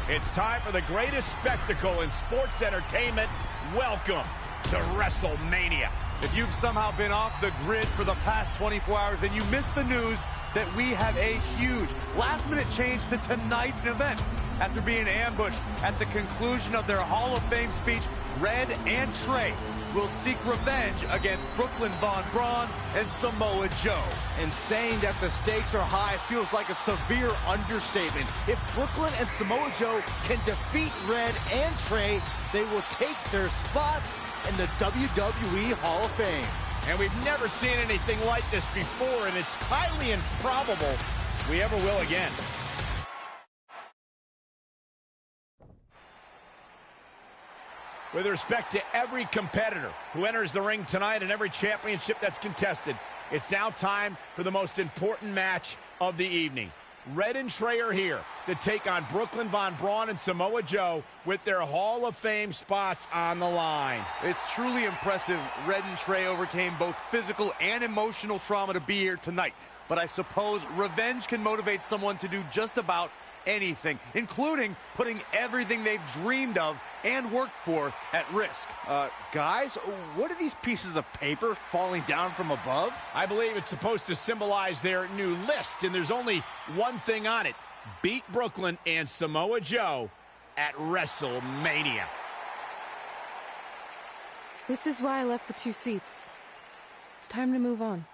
It's time for the greatest spectacle in sports entertainment. Welcome to WrestleMania. If you've somehow been off the grid for the past 24 hours, then you missed the news that we have a huge last-minute change to tonight's event. After being ambushed at the conclusion of their Hall of Fame speech, Red and Trey will seek revenge against Brooklyn Von Braun and Samoa Joe. And saying that the stakes are high feels like a severe understatement. If Brooklyn and Samoa Joe can defeat Red and Trey, they will take their spots in the WWE Hall of Fame. And we've never seen anything like this before, and it's highly improbable we ever will again. With respect to every competitor who enters the ring tonight and every championship that's contested, it's now time for the most important match of the evening. Red and Trey are here to take on Brooklyn Von Braun and Samoa Joe with their Hall of Fame spots on the line. It's truly impressive Red and Trey overcame both physical and emotional trauma to be here tonight. But I suppose revenge can motivate someone to do just about anything, including putting everything they've dreamed of and worked for at risk. Guys, what are these pieces of paper falling down from above? I believe it's supposed to symbolize their new list, and there's only one thing on it. Beat Brooklyn and Samoa Joe at WrestleMania. This is why I left the 2 seats. It's time to move on.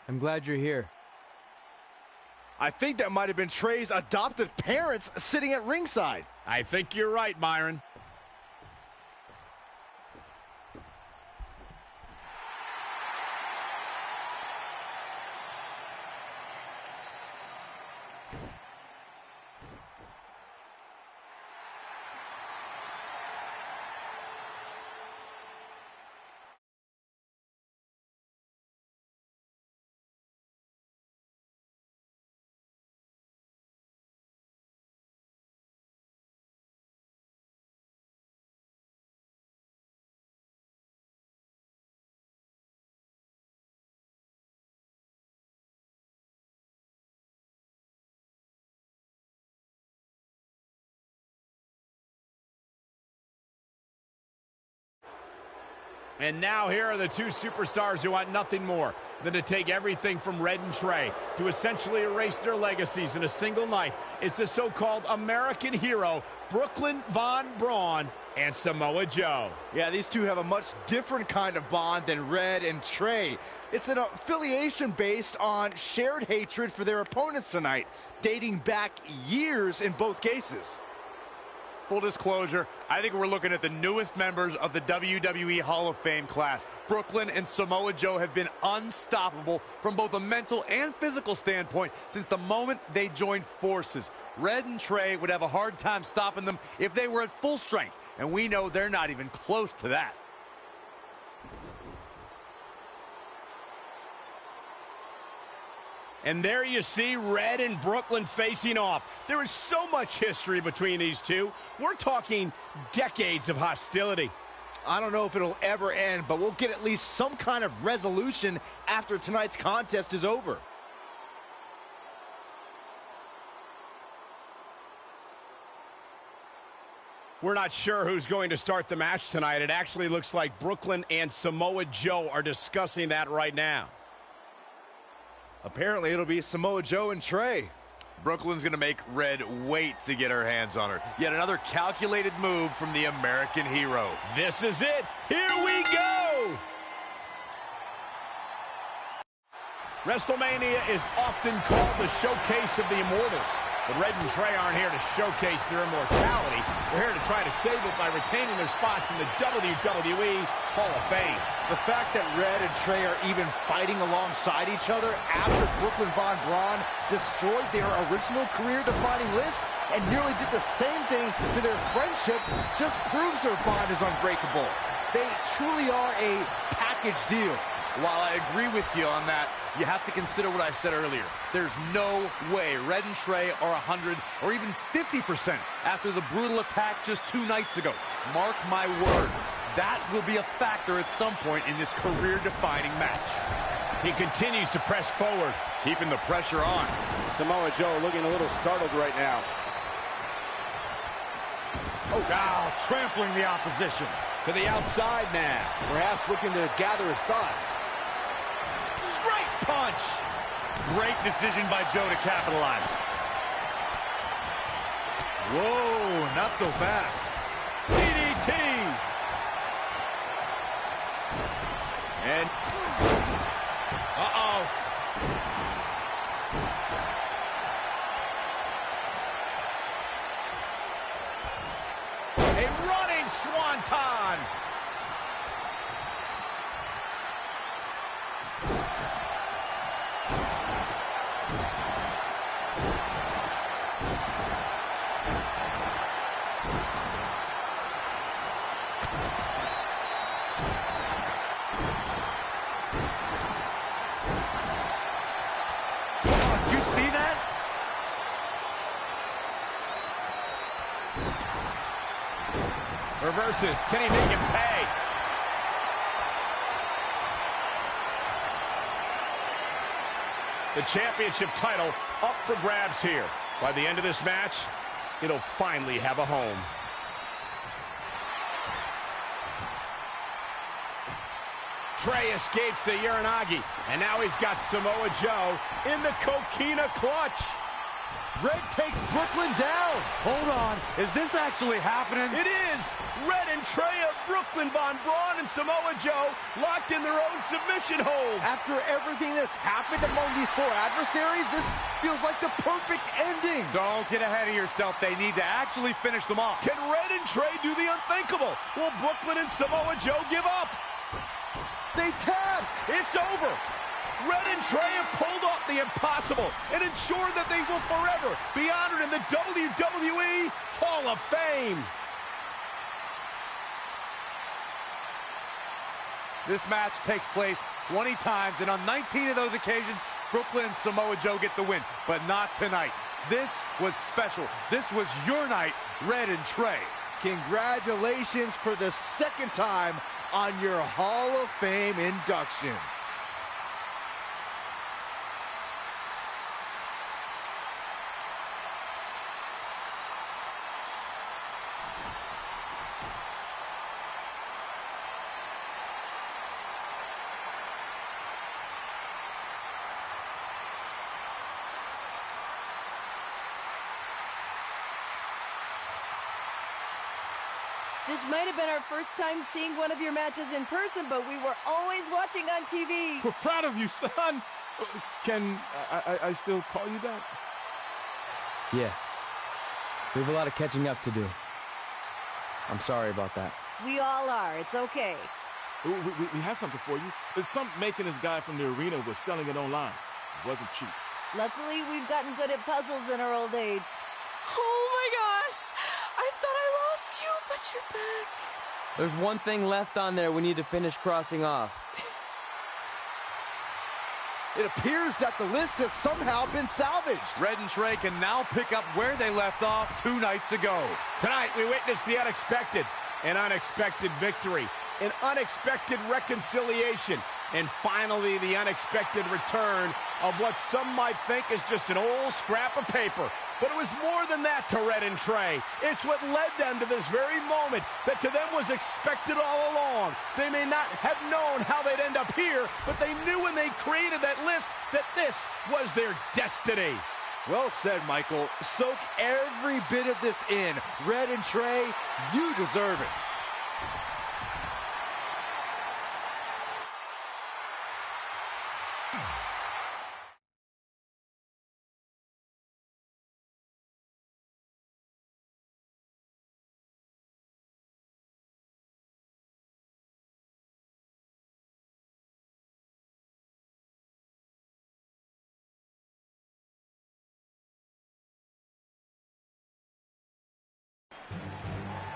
I'm glad you're here. I think that might have been Trey's adopted parents sitting at ringside. I think you're right, Myron. And now here are the 2 superstars who want nothing more than to take everything from Red and Trey to essentially erase their legacies in a single night. It's the so-called American hero, Brooklyn Von Braun and Samoa Joe. Yeah, these two have a much different kind of bond than Red and Trey. It's an affiliation based on shared hatred for their opponents tonight, dating back years in both cases. Full disclosure, I think we're looking at the newest members of the WWE Hall of Fame class. Brooklyn and Samoa Joe have been unstoppable from both a mental and physical standpoint since the moment they joined forces. Red and Trey would have a hard time stopping them if they were at full strength, and we know they're not even close to that. And there you see Red and Brooklyn facing off. There is so much history between these two. We're talking decades of hostility. I don't know if it'll ever end, but we'll get at least some kind of resolution after tonight's contest is over. We're not sure who's going to start the match tonight. It actually looks like Brooklyn and Samoa Joe are discussing that right now. Apparently, it'll be Samoa Joe and Trey. Brooklyn's going to make Red wait to get her hands on her. Yet another calculated move from the American hero. This is it. Here we go. WrestleMania is often called the showcase of the immortals. But Red and Trey aren't here to showcase their immortality. They're here to try to save it by retaining their spots in the WWE Hall of Fame. The fact that Red and Trey are even fighting alongside each other after Brooklyn Von Braun destroyed their original career-defining list and nearly did the same thing to their friendship just proves their bond is unbreakable. They truly are a package deal. While I agree with you on that, you have to consider what I said earlier. There's no way Red and Trey are 100 or even 50% after the brutal attack just 2 nights ago. Mark my words, that will be a factor at some point in this career-defining match. He continues to press forward. Keeping the pressure on. Samoa Joe looking a little startled right now. Oh, wow, trampling the opposition. To the outside now. Perhaps looking to gather his thoughts. Straight punch. Great decision by Joe to capitalize. Whoa, not so fast. DDT. And uh-oh. A running swanton. Did you see that? Reverses. Can he make him pay? The championship title up for grabs here. By the end of this match, it'll finally have a home. Trey escapes the Uranagi, and now he's got Samoa Joe in the Coquina clutch. Red takes Brooklyn down. Hold on. Is this actually happening? It is! Red and Trey of Brooklyn, Von Braun, and Samoa Joe locked in their own submission holds. After everything that's happened among these four adversaries, this feels like the perfect ending. Don't get ahead of yourself. They need to actually finish them off. Can Red and Trey do the unthinkable? Will Brooklyn and Samoa Joe give up? They tapped. It's over. Red and Trey have pulled off the impossible and ensured that they will forever be honored in the WWE Hall of Fame. This match takes place 20 times, and on 19 of those occasions, Brooklyn and Samoa Joe get the win, but not tonight. This was special. This was your night, Red and Trey. Congratulations for the second time on your Hall of Fame induction. This might have been our first time seeing one of your matches in person, but we were always watching on TV. We're proud of you, son. Can I still call you that? Yeah. We have a lot of catching up to do. I'm sorry about that. We all are. It's okay. We have something for you. There's some maintenance guy from the arena was selling it online. It wasn't cheap. Luckily, we've gotten good at puzzles in our old age. Oh my gosh! I thought I lost you, but you're back. There's one thing left on there we need to finish crossing off. It appears that the list has somehow been salvaged. Red and Trey can now pick up where they left off 2 nights ago. Tonight, we witnessed the unexpected, an unexpected victory, an unexpected reconciliation, and finally the unexpected return of what some might think is just an old scrap of paper. But it was more than that to Red and Trey. It's what led them to this very moment that to them was expected all along. They may not have known how they'd end up here, but they knew when they created that list that this was their destiny. Well said, Michael. Soak every bit of this in. Red and Trey, you deserve it.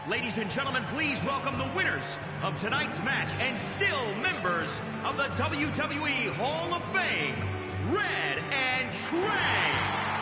Ladies and gentlemen, please welcome the winners of tonight's match and still members of the WWE Hall of Fame, Red and Trey.